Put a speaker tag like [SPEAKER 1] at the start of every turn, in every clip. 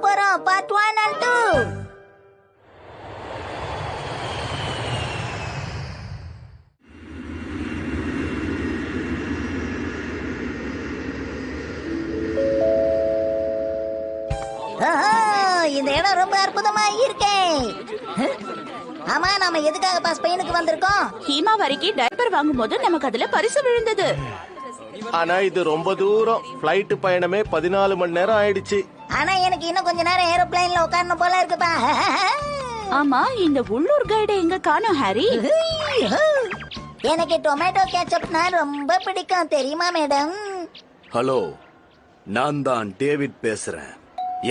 [SPEAKER 1] போறோம் part 1 and 2. இந்த இடம் ரொம்ப அற்புதமா இருக்கே. ஆமா, நாம எதுக்காக ஸ்பெயினுக்கு வந்திருக்கோம்?
[SPEAKER 2] ஹீமா வரைக்கும் டைப்பர் வாங்கும்போது நமக்கு அதுல பரிசு விழுந்தது.
[SPEAKER 3] ஆனா இது ரொம்ப தூரம். ஃளைட் பயணமே 14 மணி நேரம் ஆயிடுச்சு.
[SPEAKER 1] ஆனா எனக்கு இன்னும் கொஞ்ச நேரம் ஏரோப்ளேன்ல உட்காரணும் போல இருக்குப்பா.
[SPEAKER 2] ஆமா, இந்த உள்ளூர் கைடு எங்க காணோம் ஹாரி?
[SPEAKER 1] எனக்கு டொமேட்டோ கேச்சப்னா ரொம்ப பிடிக்கும், தெரியுமா மேடம்?
[SPEAKER 4] ஹலோ, நான் தான் டேவிட் பேசுறேன்.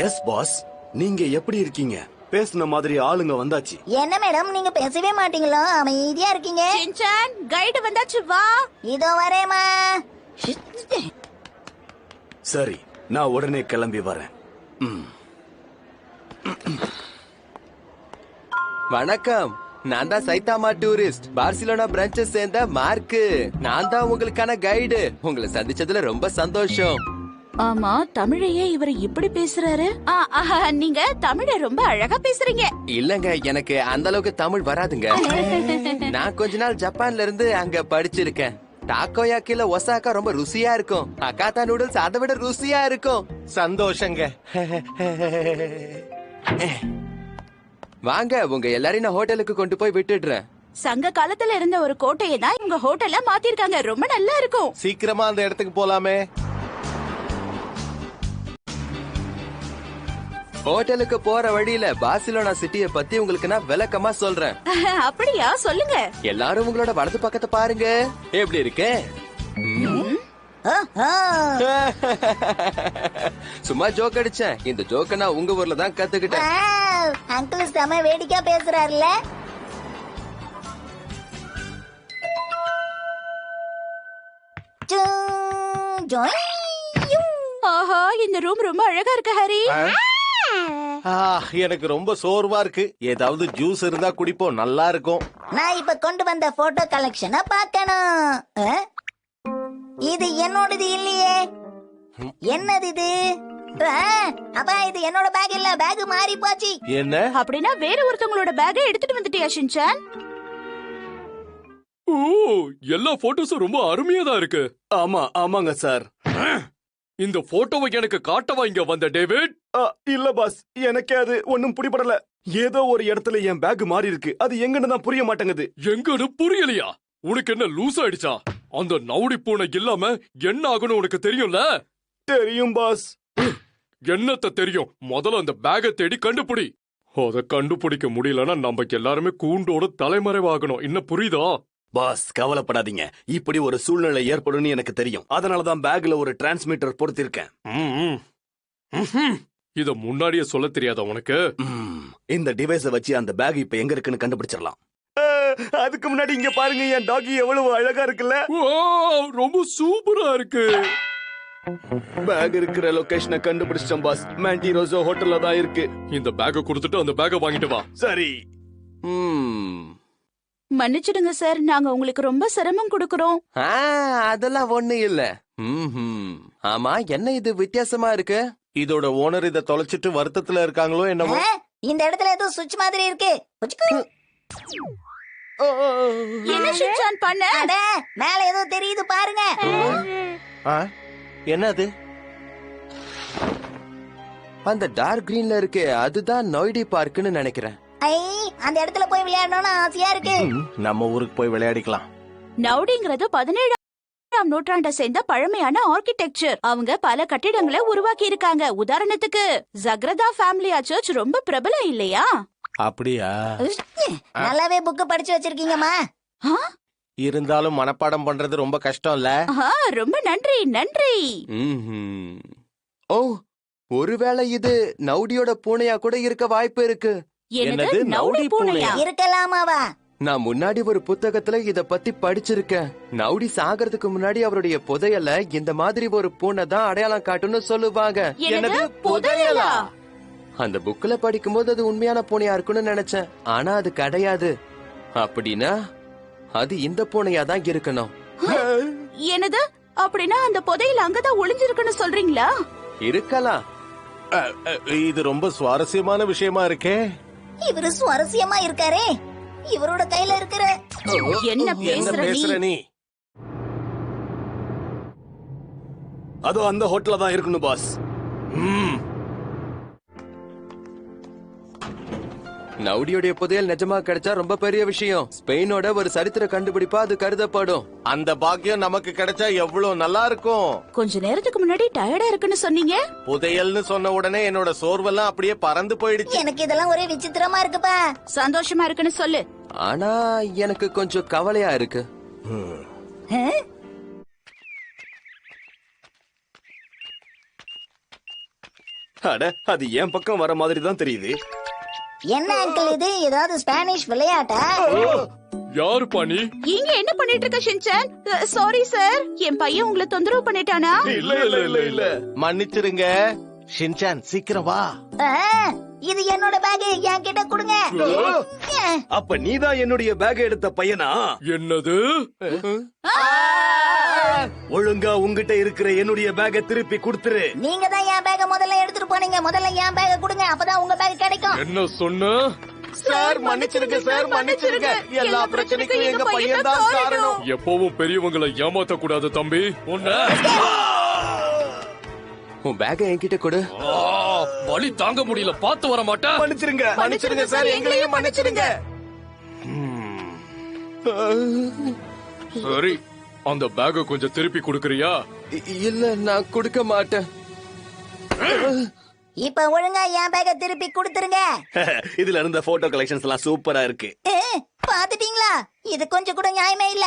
[SPEAKER 4] எஸ் பாஸ், நீங்க எப்படி இருக்கீங்க? பேசுன மாதிரி ஆளுங்க வந்தாச்சு.
[SPEAKER 1] என்ன மேடம், நீங்க பேசவே மாட்டீங்களோ? அமைதியா இருக்கீங்க.
[SPEAKER 2] சின்சான், கைடு வந்தாச்சு, வா.
[SPEAKER 1] இதோ வரேமா.
[SPEAKER 4] சரி, நான் உடனே கிளம்பி வரேன்.
[SPEAKER 5] வணக்கம், நான் தான் சைதாமா டூரிஸ்ட், பார்சிலோனா பிரான்ச்சை சேர்ந்த மார்க்கு. நான் தான் உங்களுக்கான கைடு. உங்களை சந்திச்சதுல ரொம்ப சந்தோஷம்.
[SPEAKER 2] ஆமா, தமிழையே இவர் இப்படி பேசுறாரு? நீங்க தமிழ ரொம்ப அழகா பேசுறீங்க.
[SPEAKER 5] இல்லங்க, எனக்கு அந்த அளவுக்கு தமிழ் வராதுங்க. நான் கொஞ்ச நாள் ஜப்பான்ல இருந்து அங்க படிச்சிருக்கேன். டாக்கோயாக்கில ஒசாக்கா ரொம்ப ருசியா இருக்கும். அகாத்தா நூடுல்ஸ் அதை விட ருசியா இருக்கும்.
[SPEAKER 3] சந்தோஷங்க.
[SPEAKER 5] வாங்க, உங்க எல்லாரையும் நான் ஹோட்டலுக்கு கொண்டு போய் விட்டுடுறேன்.
[SPEAKER 2] சங்க காலத்துல இருந்த ஒரு கோட்டையை தான் உங்க ஹோட்டல்ல மாத்திருக்காங்க. ரொம்ப நல்லா இருக்கும்.
[SPEAKER 3] சீக்கிரமா அந்த இடத்துக்கு போலாமே.
[SPEAKER 5] ஹோட்டலுக்கு போற வழியில பார்சிலோனா சிட்டிய பத்தி உங்களுக்கு நான் விளக்கமா சொல்றேன்.
[SPEAKER 2] அப்படியா, சொல்லுங்க.
[SPEAKER 5] எல்லாரும் உங்களோட வலது பக்கத்தை பாருங்க. எப்படி இருக்கு? சும்மா ஜோக் அடிச்சேன். இந்த ஜோக்க நான் உங்க ஊர்ல தான் கத்துக்கிட்டேன்.
[SPEAKER 1] அங்கிள் செம வேடிக்கையா பேசுறாருல.
[SPEAKER 2] ஆஹா, இந்த ரூம் ரொம்ப அழகா இருக்கு ஹாரி.
[SPEAKER 3] எனக்கு ரொம்ப சோர்வா இருக்கு. ஏதாவது ஜூஸ் இருந்தா குடிப்போம், நல்லா இருக்கும்.
[SPEAKER 1] நான் இப்ப கொண்டு வந்த போட்டோ கலெக்ஷனை பார்க்கணும். இது என்னோடது இல்லையே. என்னது இது? அப்பா, இது என்னோட பேக் இல்ல, பேக் மாறி போச்சு.
[SPEAKER 3] என்ன?
[SPEAKER 2] அப்படின்னா வேற ஒருத்தவங்களோட பேக்கை எடுத்துட்டு வந்துட்டியா ஷின்சான்?
[SPEAKER 6] ஓ, எல்லா போட்டோஸும் ரொம்ப அருமையா தான் இருக்கு.
[SPEAKER 4] ஆமாங்க சார்.
[SPEAKER 6] இந்த போட்டோவை எனக்கு காட்டவா இங்க வந்த டேவிட்?
[SPEAKER 4] இல்ல பாஸ், எனக்கே அது ஒன்னும் புரியப்படல. ஏதோ ஒரு இடத்துல என் பேக் மாறி இருக்கு. அது எங்கன்னு தான் புரிய மாட்டேங்குது.
[SPEAKER 6] எங்கன்னு புரியலையா? உனக்கு என்ன லூஸ் ஆயிடுச்சா? அந்த நவுடி பூனை இல்லாம என்ன ஆகணும் உனக்கு தெரியும்ல?
[SPEAKER 4] தெரியும் பாஸ்.
[SPEAKER 6] என்னத்த தெரியும்? முதல்ல அந்த பேக்கை தேடி கண்டுபிடி. அத கண்டுபிடிக்க முடியலன்னா நம்ம எல்லாருமே கூண்டோட தலைமறைவாகணும். என்ன புரியுதா?
[SPEAKER 4] பாஸ், கவலைப்படாதீங்க. இப்படி ஒரு சூழ்நிலை ஏற்படும் எனக்கு தெரியும். அதனாலதான் பேக்ல ஒரு டிரான்ஸ்மிட்டர் பொருத்திருக்கேன்.
[SPEAKER 6] இத முன்னாடியே சொல்ல தெரியாதா உனக்கு?
[SPEAKER 4] இந்த டிவைஸ வச்சு அந்த பேக் இப்ப எங்க இருக்குன்னு கண்டுபிடிச்சிடலாம். அதுக்கு முன்னாடி இங்க பாருங்க, என் டாகி எவ்வளவு அழகா இருக்குல்ல.
[SPEAKER 6] ரொம்ப சூப்பரா இருக்கு.
[SPEAKER 4] பேக் இருக்கிற லொகேஷனை கண்டுபிடிச்சோம் பாஸ். மாண்டி ரோசோ ஹோட்டல்ல தான் இருக்கு.
[SPEAKER 6] இந்த பேக்கை கொடுத்துட்டு அந்த பேக்கை வாங்கிட்டு வா.
[SPEAKER 4] சரி.
[SPEAKER 2] மன்னிச்சிடுங்க சார், நாங்க உங்களுக்கு ரொம்ப சிரமம் கொடுக்கறோம்.
[SPEAKER 5] அதெல்லாம் ஒண்ணு இல்ல. ஆமா, என்ன இது வித்தியாசமா இருக்கு?
[SPEAKER 3] இதோட ஓனர் இத தொலைச்சிட்டு வருத்தத்துல இருக்காங்களோ என்னமோ.
[SPEAKER 1] இந்த இடத்துல ஏதோ சுவிட்ச் மாதிரி இருக்கு.
[SPEAKER 2] என்ன ஷின்சான் பண்ண?
[SPEAKER 1] மேல ஏதோ தெரியுது பாருங்க.
[SPEAKER 3] என்னது?
[SPEAKER 5] அந்த டார்க் கிரீன்ல இருக்கு, அதுதான் நொய்டி பார்க்னு நினைக்கிறேன்.
[SPEAKER 1] அந்த இடத்துல போய் விளையாடணும்னு ஆசையா இருக்கு.
[SPEAKER 3] நம்ம ஊருக்கு போய் விளையாடிக்கலாம்.
[SPEAKER 2] நவுடிங்கிறது 17ஆம் நூற்றாண்டை சேர்ந்த பழமையான ஆர்கிடெக்சர். அவங்க பல கட்டிடங்களை உருவாக்கி இருக்காங்க. உதாரணத்துக்கு ஜக்ரதா ஃபேமிலியா சர்ச் ரொம்ப பிரபலம் இல்லையா?
[SPEAKER 3] அப்படியா?
[SPEAKER 1] நல்லாவே புக் படிச்சு வச்சிருக்கீங்கம்மா.
[SPEAKER 3] இருந்தாலும் மனப்பாடம் பண்றது ரொம்ப கஷ்டம் இல்ல?
[SPEAKER 2] ரொம்ப நன்றி நன்றி.
[SPEAKER 5] ஓ, ஒருவேளை இது நவுடியோட பூனையா கூட இருக்க வாய்ப்பு இருக்கு.
[SPEAKER 2] என்னது, நவுடி பூனையா?
[SPEAKER 1] இருக்கலாமாவா?
[SPEAKER 5] நான் முன்னாடி ஒரு புத்தகத்துல இத பத்தி படிச்சிருக்கேன். நவுடி சாகிறதுக்கு முன்னாடி அவருடைய புதையல இந்த மாதிரி ஒரு பூனை தான் அடையாளம் காட்டுன்னு சொல்லுவாங்க.
[SPEAKER 2] என்னது, புதையலா?
[SPEAKER 5] அந்த புக்ல படிக்கும்போது அது உண்மையான பூனையா இருக்குன்னு நினைச்சேன். ஆனா அது கிடையாது. அப்படின்னா அது இந்த பூனையா தான் இருக்கணும்.
[SPEAKER 2] என்னது, அப்படின்னா அந்த புதையல் அங்கதான் ஒளிஞ்சிருக்குன்னு சொல்றீங்களா?
[SPEAKER 5] இருக்கலாம்.
[SPEAKER 3] இது ரொம்ப சுவாரஸ்யமான விஷயமா இருக்கே.
[SPEAKER 1] இவரு சுவாரஸ்யமா இருக்காரே. இவரோட கையில இருக்கிற
[SPEAKER 2] என்ன
[SPEAKER 3] என்ன
[SPEAKER 2] பேசுற நீ?
[SPEAKER 3] பேசுற நீ?
[SPEAKER 4] அதோ அந்த ஹோட்டல்ல தான் இருக்கணும் பாஸ்.
[SPEAKER 5] நவுடியோடைய புதையல் நிஜமா கிடைச்சா ரொம்ப பெரிய விஷயம். ஸ்பெயினோட ஒரு சரித்திர கண்டுபிடிப்பா அது கருதப்படும்.
[SPEAKER 3] அந்த பாக்கியம் நமக்கு கிடைச்சா எவ்வளவு நல்லா இருக்கும்.
[SPEAKER 2] கொஞ்ச நேரத்துக்கு முன்னாடி டயர்டா இருக்குன்னு சொன்னீங்க.
[SPEAKER 3] புதையல்னு சொன்ன உடனே என்னோட சோர்வெல்லாம் அப்படியே பறந்து போயிடுச்சு.
[SPEAKER 1] எனக்கு இதெல்லாம் ஒரே விசித்திரமா இருக்குப்பா.
[SPEAKER 2] சந்தோஷமா இருக்குன்னு சொல்லு.
[SPEAKER 5] ஆனா எனக்கு கொஞ்சம் கவலையா இருக்கு.
[SPEAKER 1] ஆ?
[SPEAKER 4] அட, அது என் பக்கம் வர மாதிரி தான் தெரியுது.
[SPEAKER 1] என்ன அங்கிள் இது? ஏதாவது ஸ்பானிஷ் விளையாட்டா?
[SPEAKER 6] யாரு பாணி?
[SPEAKER 2] இங்க என்ன பண்ணிட்டு இருக்க ஷின்சான்? சாரி சார், என் பையன் உங்களை தொந்தரவு பண்ணிட்டானா?
[SPEAKER 3] இல்ல இல்ல இல்ல இல்ல, மன்னிச்சிருங்க. ஷின்சான் சீக்கிரம் வா.
[SPEAKER 1] ஆ, இது என்னோட பேக், என் கிட்ட கொடுங்க.
[SPEAKER 4] அப்ப நீதான் என்னுடைய பேக் எடுத்த பையனா?
[SPEAKER 6] என்னது?
[SPEAKER 4] ஒழுங்கா உங்ககிட்ட இருக்கிற என்னுடைய பேக்கை திருப்பி கொடுத்துரு.
[SPEAKER 1] நீங்க தான் என் பேக்க முதல்ல எடுத்துட்டு போனீங்க. முதல்ல என் பேக்க கொடுங்க, அப்பதான் உங்க பேக் கிடைக்கும்.
[SPEAKER 6] என்ன சொன்ன?
[SPEAKER 3] சார் மன்னிச்சிருங்க சார், மன்னிச்சிருங்க. எல்லா பிரச்சனைக்கும் எங்க பையன் தான் காரணம்.
[SPEAKER 6] எப்பவும் பெரியவங்களை ஏமாத்த கூடாது தம்பி. உன்ன
[SPEAKER 5] உன் பேக என்கிட்ட கொடு.
[SPEAKER 6] வலி தாங்க முடியல, பார்த்து வர மாட்டேன்.
[SPEAKER 4] மன்னிச்சிருங்க.
[SPEAKER 3] மன்னிச்சிருங்க சார், எங்களையும் மன்னிச்சிருங்க.
[SPEAKER 6] சரி, அந்த பேக கொஞ்சம் திருப்பி கொடுக்கறியா?
[SPEAKER 5] இல்ல, நான் கொடுக்க மாட்டேன்.
[SPEAKER 1] இப்ப ஒழுங்கா என் பேக்க திருப்பி கொடுத்துருங்க.
[SPEAKER 4] இதுல இருந்த போட்டோ கலெக்ஷன்ஸ் எல்லாம் சூப்பரா இருக்கு.
[SPEAKER 1] பாத்துட்டீங்களா? இது கொஞ்சம் கூட நியாயமே இல்ல.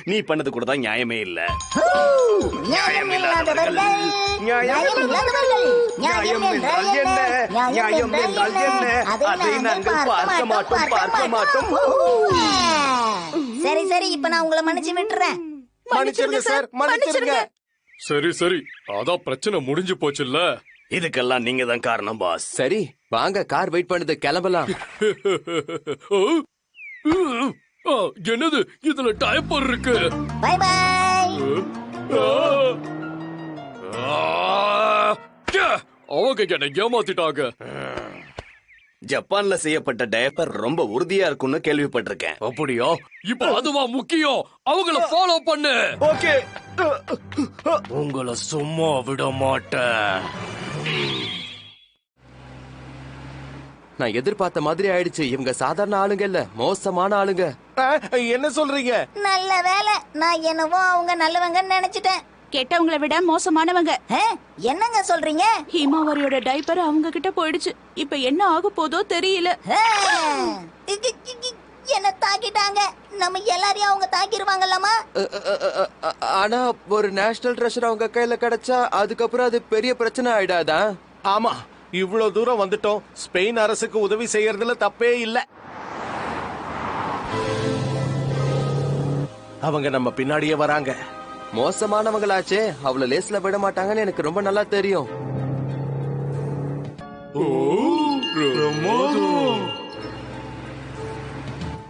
[SPEAKER 4] நீ பண்ணது கூட தான் நியாயமே இல்ல.
[SPEAKER 1] நியாயம் இல்லாதவர்கள், நியாயம் இல்லாதவர்கள். நியாயம் என்றால் என்ன? நியாயம் என்றால் என்ன? அதை நாங்கள் பார்க்க மாட்டோம். சரி சரி, இப்ப நான் உங்களை மன்னிச்சு விட்டுறேன்.
[SPEAKER 3] மன்னிச்சிருங்க சார், மன்னிச்சிருங்க.
[SPEAKER 6] சரி சரி, அதான் பிரச்சனை முடிஞ்சு போச்சுல்ல.
[SPEAKER 4] இதுக்கெல்லாம் நீங்க தான் காரணம் பாஸ்.
[SPEAKER 5] சரி, வாங்க, கார் வெயிட் பண்ணுது, கிளம்பலாம்.
[SPEAKER 6] என்னது இதுல டயப்பர் இருக்கு?
[SPEAKER 1] Bye bye.
[SPEAKER 6] அவங்க என்ன ஏமாத்திட்டாங்க.
[SPEAKER 4] ஜப்பான்ல செய்யப்பட்ட டயப்பர் ரொம்ப உறுதியா இருக்கும்னு கேள்விப்பட்டிருக்கேன்.
[SPEAKER 6] அப்படியா? இப்ப அதுவா முக்கியம். அவங்கள ஃபாலோ பண்ணு.
[SPEAKER 4] ஓகே.
[SPEAKER 6] உங்களை சும்மா விட மாட்டேன்.
[SPEAKER 5] நான் எதிர்பார்த்த மாதிரி ஆயிடுச்சு. இவங்க சாதாரண ஆளுங்க இல்ல, மோசமான ஆளுங்க.
[SPEAKER 3] என்ன சொல்றீங்க?
[SPEAKER 1] நல்ல வேலை, நான் என்னவோ அவங்க நல்லவங்கன்னு நினைச்சிட்டேன்.
[SPEAKER 2] கெட்டவங்களை விட மோசமானவங்க.
[SPEAKER 1] என்னங்க சொல்றீங்க?
[SPEAKER 2] ஹிமாவரியோட டைப்பர் அவங்க கிட்ட போயிடுச்சு. இப்ப என்ன ஆக போதோ தெரியல.
[SPEAKER 1] என்ன தாக்கிட்டாங்க. நம்ம எல்லாரையும் அவங்க தாக்கிடுவாங்கல்லமா?
[SPEAKER 5] ஆனா ஒரு நேஷனல் ட்ரெஷர் அவங்க கையில கிடைச்சா அதுக்கப்புறம் அது பெரிய பிரச்சனை ஆயிடாதா?
[SPEAKER 3] ஆமா, இவ்வளவு தூரம் வந்துட்டோம். ஸ்பெயின் அரசுக்கு உதவி செய்யறதுல தப்பே இல்ல. அவங்க நம்ம பின்னாடியே வராங்க.
[SPEAKER 5] மோசமானவங்களாச்சே, அவ்வளவு லேஸ்ல விட மாட்டாங்கன்னு எனக்கு ரொம்ப நல்லா தெரியும்.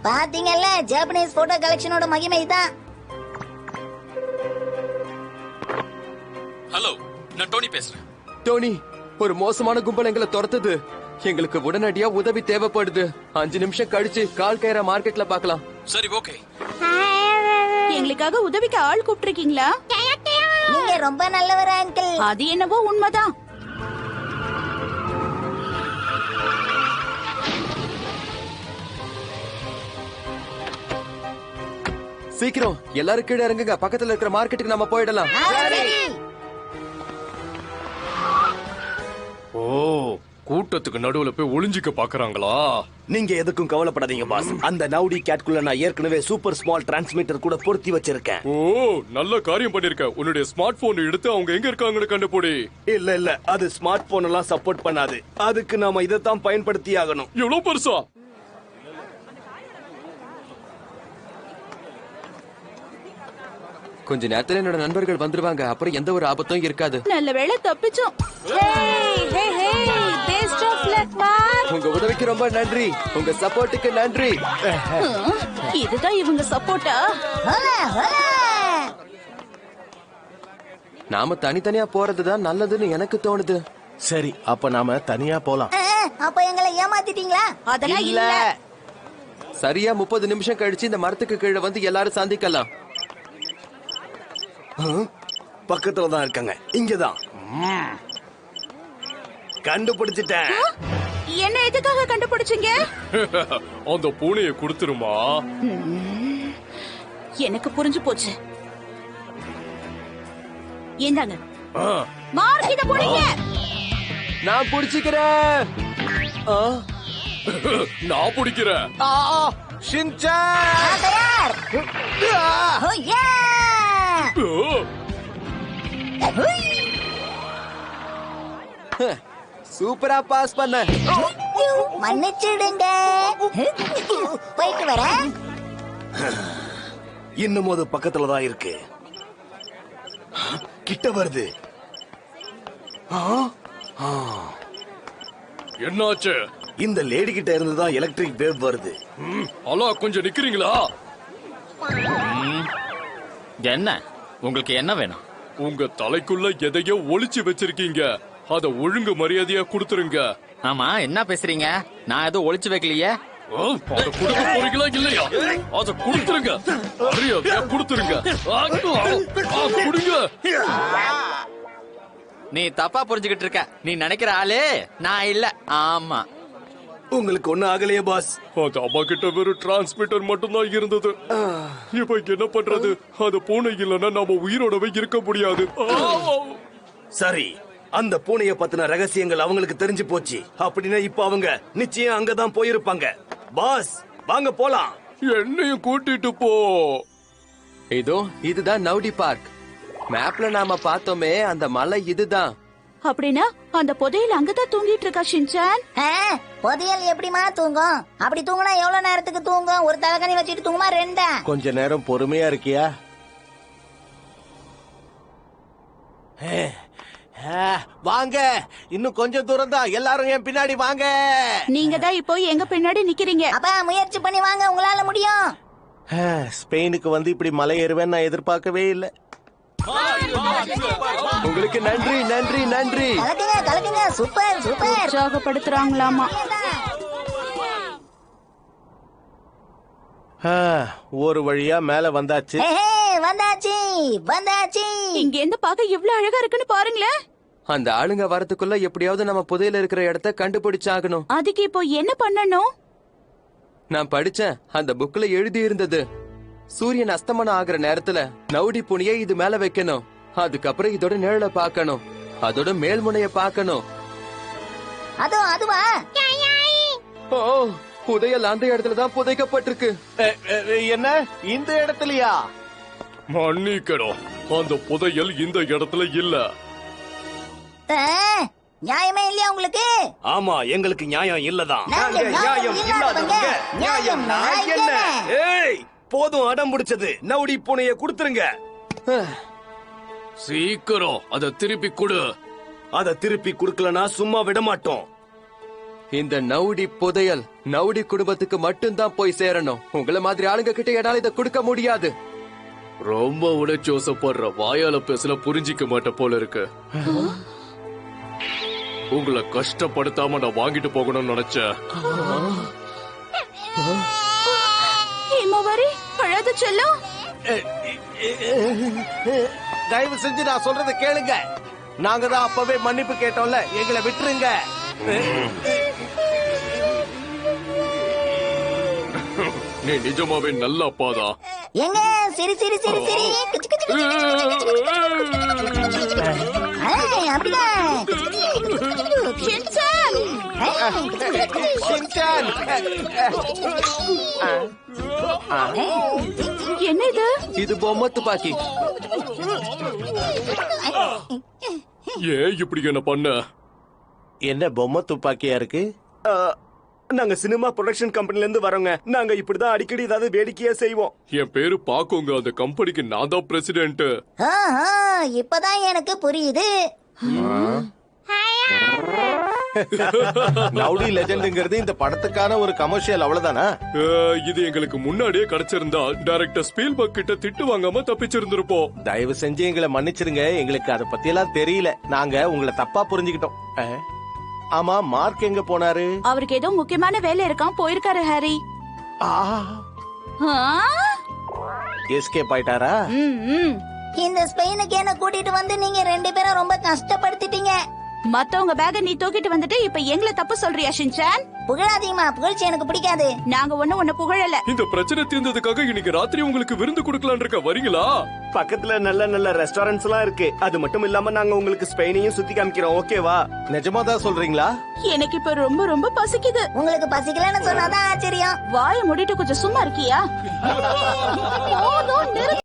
[SPEAKER 1] பாத்தீங்கல்ல, ஜாப்பனீஸ் போட்டோ கலெக்ஷனோட மகிமை தான்.
[SPEAKER 6] ஹலோ, நான் டோனி பேசுறேன்.
[SPEAKER 5] டோனி, ஒரு மோசமான கும்பல் எங்களை துரத்துது. எங்களுக்கு உடனடியா உதவி தேவைப்படுது. 5 நிமிஷம் கழிச்சு கால் கயிற மார்க்கெட்ல பாக்கலாம்.
[SPEAKER 6] சரி, ஓகே.
[SPEAKER 2] எங்களுக்காக உதவிக்கு ஆள் கூப்பிட்டிருக்கீங்களா?
[SPEAKER 1] நீங்க ரொம்ப நல்லவர் அங்கிள்.
[SPEAKER 2] அது என்னவோ உண்மைதான்.
[SPEAKER 5] சீக்கிரம் எல்லாரும் கீழே இறங்குங்க. பக்கத்துல இருக்கிற மார்க்கெட்டுக்கு நம்ம போயிடலாம்.
[SPEAKER 6] ஓ, கூட்டத்துக்கு நடுவுல போய் ஒளிஞ்சிக்க பாக்குறாங்களா?
[SPEAKER 4] நீங்க எதுக்கும் கவலைப்படாதீங்க பாஸ். அந்த நவுடி கேட்குள்ள நான் ஏற்கனவே சூப்பர் ஸ்மால் டிரான்ஸ்மிட்டர் கூட பொருத்தி வச்சிருக்கேன்.
[SPEAKER 6] ஓ, நல்ல காரியம் பண்ணிருக்க. உன்னுடைய ஸ்மார்ட் போன் எடுத்து அவங்க எங்க இருக்காங்கன்னு கண்டுபிடி.
[SPEAKER 4] இல்ல, அது ஸ்மார்ட் போன் எல்லாம் சப்போர்ட் பண்ணாது. அதுக்கு நாம இதைத்தான் பயன்படுத்தி ஆகணும்.
[SPEAKER 6] எவ்வளவு பெருசா?
[SPEAKER 5] கொஞ்ச நேரத்துல என்னோட நண்பர்கள் வந்துருவாங்க. அப்புறம் எந்த ஒரு ஆபத்தும் இருக்காது.
[SPEAKER 2] நல்ல வேளை தப்பிச்சோம். பெஸ்ட் ஆஃப் லக் மார்.
[SPEAKER 5] உங்க உதவிக்கு ரொம்ப நன்றி. உங்க சப்போர்ட்டுக்கு நன்றி.
[SPEAKER 2] இதுதான் இவங்க சப்போர்ட்டா?
[SPEAKER 5] நாம தனித்தனியா போறதுதான் நல்லதுன்னு எனக்கு தோணுது.
[SPEAKER 3] சரி, அப்ப நாம தனியா போலாம்.
[SPEAKER 1] அப்ப எங்களை ஏமாத்திட்டீங்களா?
[SPEAKER 2] அதெல்லாம் இல்ல.
[SPEAKER 5] சரியா 30 நிமிஷம் கழிச்சு இந்த மரத்துக்கு கீழே வந்து எல்லாரும் சந்திக்கலாம்.
[SPEAKER 4] பக்கத்துல தான் இருக்காங்க. இங்கதான். கண்டுபிடிச்சிட்டேன்.
[SPEAKER 2] என்ன எதுக்காக கண்டுபிடிச்சீங்க?
[SPEAKER 6] அந்த பூனையை கொடுத்துருமா?
[SPEAKER 2] எனக்கு புரிஞ்சு போச்சு. இந்தாங்க மார்க், இத போடுங்க.
[SPEAKER 5] நான் புடிச்சுக்கிறேன்.
[SPEAKER 6] நான் பிடிக்கிறேன்.
[SPEAKER 3] ஷின்சான்!
[SPEAKER 1] தயார். ஓ யே!
[SPEAKER 5] சூப்பரா பாஸ் பண்ண.
[SPEAKER 1] மன்னிச்சிடுங்க. போயிட்டு வரேன்.
[SPEAKER 4] இன்னும் அது பக்கத்துல தான் இருக்கு. கிட்ட வருது.
[SPEAKER 6] என்னாச்சு?
[SPEAKER 4] இந்த லேடி கிட்ட இருந்து தான் எலக்ட்ரிக் வேவ் வருது.
[SPEAKER 6] அல்லா, கொஞ்சம் நிக்கிறீங்களா?
[SPEAKER 7] என்ன உங்களுக்கு என்ன வேணும்?
[SPEAKER 6] உங்க தலைக்குள்ள எதையோ ஒளிச்சு வச்சிருக்கீங்க. அத ஒழுங்கு மரியாதையா கொடுத்துருங்க.
[SPEAKER 7] ஆமா, என்ன பேசுறீங்க? நான் எதுவும் ஒளிச்சு வைக்கலையே.
[SPEAKER 6] அத கொடுக்க போறீங்களா இல்லையா? அத கொடுத்துருங்க. மரியாதையா கொடுத்துருங்க. கொடுங்க.
[SPEAKER 7] நீ தப்பா புரிஞ்சுகிட்டு இருக்க. நீ நினைக்கிற ஆளே நான் இல்ல. ஆமா,
[SPEAKER 4] உங்களுக்கு ஒண்ணு ஆகலையே பாஸ்.
[SPEAKER 6] அந்த அம்மா கிட்ட வெறும் டிரான்ஸ்மிட்டர் மட்டும் தான் இருந்தது. இப்ப என்ன பண்றது? அது பூனை இல்லைன்னா நாம உயிரோடவே இருக்க முடியாது.
[SPEAKER 4] சரி, அந்த பூனைய பத்தின ரகசியங்கள் அவங்களுக்கு தெரிஞ்சு போச்சு. அப்படின்னா இப்ப அவங்க நிச்சயம் அங்கதான் போயிருப்பாங்க. பாஸ், வாங்க போலாம்.
[SPEAKER 6] என்னையும் கூட்டிட்டு போ.
[SPEAKER 5] இதுதான் நவுடி பார்க். மேப்ல நாம பார்த்தோமே அந்த மலை இதுதான்.
[SPEAKER 2] அப்படின்னா அந்த புதையல் அங்கதான் தூங்கிட்டு இருக்கா ஷின்சான்?
[SPEAKER 1] புதையல் எப்படிமா தூங்கும்? அப்படி தூங்கினா எவ்வளவு நேரத்துக்கு தூங்கும்? ஒரு தலைகணி வச்சுட்டு தூங்குமா? ரெண்டா?
[SPEAKER 3] கொஞ்ச நேரம் பொறுமையா இருக்கியா? வாங்க, இன்னும் கொஞ்சம் தூரம் தான். எல்லாரும் என் பின்னாடி வாங்க.
[SPEAKER 2] நீங்க தான் இப்போ எங்க பின்னாடி நிக்கிறீங்க.
[SPEAKER 1] அப்பா முயற்சி பண்ணி வாங்க, உங்களால முடியும்.
[SPEAKER 3] ஸ்பெயினுக்கு வந்து இப்படி மலை ஏறுவேன் நான் எதிர்பார்க்கவே இல்லை.
[SPEAKER 5] உங்களுக்கு நன்றி நன்றி நன்றி.
[SPEAKER 1] கலக்குங்க கலக்குங்க. Super super.
[SPEAKER 2] உற்சாகப்படுத்துறாங்களாமா.
[SPEAKER 3] ஒரு வழியா மேல வந்தாச்சு.
[SPEAKER 1] வந்தாச்சு வந்தாச்சு.
[SPEAKER 2] இங்க இருந்து பார்க்க எவ்வளவு அழகா இருக்குன்னு பாருங்களேன்.
[SPEAKER 5] அந்த ஆளுங்க வரதுக்குள்ள எப்படியாவது நம்ம புதையல இருக்கிற இடத்த கண்டுபிடிச்சாகணும்.
[SPEAKER 2] அதுக்கு இப்போ என்ன பண்ணணும்?
[SPEAKER 5] நான் படிச்சேன், அந்த புக்ல எழுதி இருந்தது, சூரியன் அஸ்தமனம் ஆகுற நேரத்துல நவுடி புனியை இது மேல வைக்கணும். அதுக்கப்புறம் இதோட நிழலை பார்க்கணும். அதோட மேல்முனைய பார்க்கணும்.
[SPEAKER 1] அதுவா?
[SPEAKER 5] ஓ, புதையல் அந்த இடத்துல தான் புதைக்கப்பட்டிருக்கு.
[SPEAKER 3] என்ன, இந்த இடத்துலயா?
[SPEAKER 6] மன்னிக்கணும், அந்த புதையல் இந்த இடத்துல இல்ல.
[SPEAKER 1] நியாயமே இல்லையா உங்களுக்கு?
[SPEAKER 4] ஆமா, எங்களுக்கு நியாயம் இல்லதான்.
[SPEAKER 1] நாங்க நியாயம் இல்லாதவங்க. நியாயம் நான் என்ன?
[SPEAKER 4] ஏய், போதும் அடம் பிடிச்சது. நவுடி பூனைய கொடுத்துருங்க.
[SPEAKER 6] சீக்கிரம் அத திருப்பி கொடு.
[SPEAKER 4] அத திருப்பி கொடுக்கலனா சும்மா விட மாட்டோம்.
[SPEAKER 5] இந்த நவுடி புதையல் நவுடி குடும்பத்துக்கு மட்டும்தான் போய் சேரணும். உங்களை மாதிரி ஆளுங்க கிட்ட என்னால இதை கொடுக்க முடியாது.
[SPEAKER 6] ரொம்ப உடைச்சு யோசப்படுற வாயால பேசல புரிஞ்சிக்க மாட்ட போல இருக்கு. உங்களை கஷ்டப்படுத்தாம நான் வாங்கிட்டு போகணும்னு நினைச்சேன்.
[SPEAKER 2] ஹேமாவரி, அழாத செல்லம்.
[SPEAKER 3] தயவு செஞ்சு நான் சொல்றத கேளுங்க. நாங்க தான் அப்பவே மன்னிப்பு கேட்டோம்ல, எங்களை விட்டுருங்க.
[SPEAKER 6] நீ நிஜமாவே நல்ல அப்பாதான்.
[SPEAKER 1] எங்க சரி சரி சரி சரி. கிச்சு, கிச்சு, கிச்சு, கிச்சு, கிச்சு, கிச்சு. அப்படிதான்.
[SPEAKER 2] ஷின்சான்!
[SPEAKER 3] ஷின்சான்!
[SPEAKER 2] என்ன இது?
[SPEAKER 5] இது பொம்மை துப்பாக்கி.
[SPEAKER 6] ஏன் இப்படி என்ன பண்ண?
[SPEAKER 3] என்ன பொம்மை துப்பாக்கியா இருக்கு?
[SPEAKER 4] நாங்க சினிமா ப்ரொடக்ஷன் கம்பெனில இருந்து வரோங்க. நாங்க இப்படிதான் அடிக்கடி ஏதாவது வேடிக்கையா செய்வோம்.
[SPEAKER 6] என் பேரு பாக்குங்க. அந்த கம்பெனிக்கு நான் தான் பிரசிடென்ட்.
[SPEAKER 1] இப்பதான் எனக்கு புரியுது.
[SPEAKER 3] நவுடி லெஜெண்டுங்கிறது இந்த படத்துக்கான ஒரு கமர்ஷியல் அவ்வளவுதானா?
[SPEAKER 6] இது எங்களுக்கு முன்னாடியே கிடைச்சிருந்தா டைரக்டர் ஸ்பீல்பர்க் கிட்ட திட்டு வாங்காம தப்பிச்சிருந்திருப்போம்.
[SPEAKER 3] தயவு செஞ்சு எங்களை மன்னிச்சிருங்க, எங்களுக்கு அத பத்தி எல்லாம் தெரியல. நாங்க உங்களை தப்பா புரிஞ்சுக்கிட்டோம். ஆமா, மார்க் எங்க போனாரு?
[SPEAKER 2] அவருக்கு ஏதோ முக்கியமான வேலை இருக்கான், போயிருக்காரு ஹாரி.
[SPEAKER 3] எஸ்கேப் ஆயிட்டாரா?
[SPEAKER 1] இந்த ஸ்பெயினுக்கு என்ன கூட்டிட்டு வந்து நீங்க 2 பேரும் ரொம்ப கஷ்டப்படுத்திட்டீங்க.
[SPEAKER 2] மத்தவங்க பேக நீ தூக்கிட்டு வந்துட்டு இப்ப எங்களை தப்பு சொல்றியா ஷின்சான்?
[SPEAKER 1] புகழாதீங்கம்மா, புகழ்ச்சி எனக்கு பிடிக்காது.
[SPEAKER 2] நாங்க உன்ன புகழல.
[SPEAKER 6] இந்த பிரச்சனை தீர்ந்ததுக்காக இன்னைக்கு ராத்திரி உங்களுக்கு விருந்து கொடுக்கலாம்னு இருக்க, வரீங்களா?
[SPEAKER 4] பக்கத்துல நல்ல நல்ல ரெஸ்டாரண்ட்ஸ் எல்லாம் இருக்கு. அது மட்டும் இல்லாம நாங்க உங்களுக்கு ஸ்பெயினையும் சுத்தி காமிக்கிறோம், ஓகேவா?
[SPEAKER 3] நிஜமாதான் சொல்றீங்களா?
[SPEAKER 2] எனக்கு இப்ப ரொம்ப ரொம்ப பசிக்குது.
[SPEAKER 1] உங்களுக்கு பசிக்கலன்னு சொன்னாதான் ஆச்சரியம்.
[SPEAKER 2] வாயை மூடிட்டு கொஞ்சம் சும்மா இருக்கியா? போதும், நிறுத்து.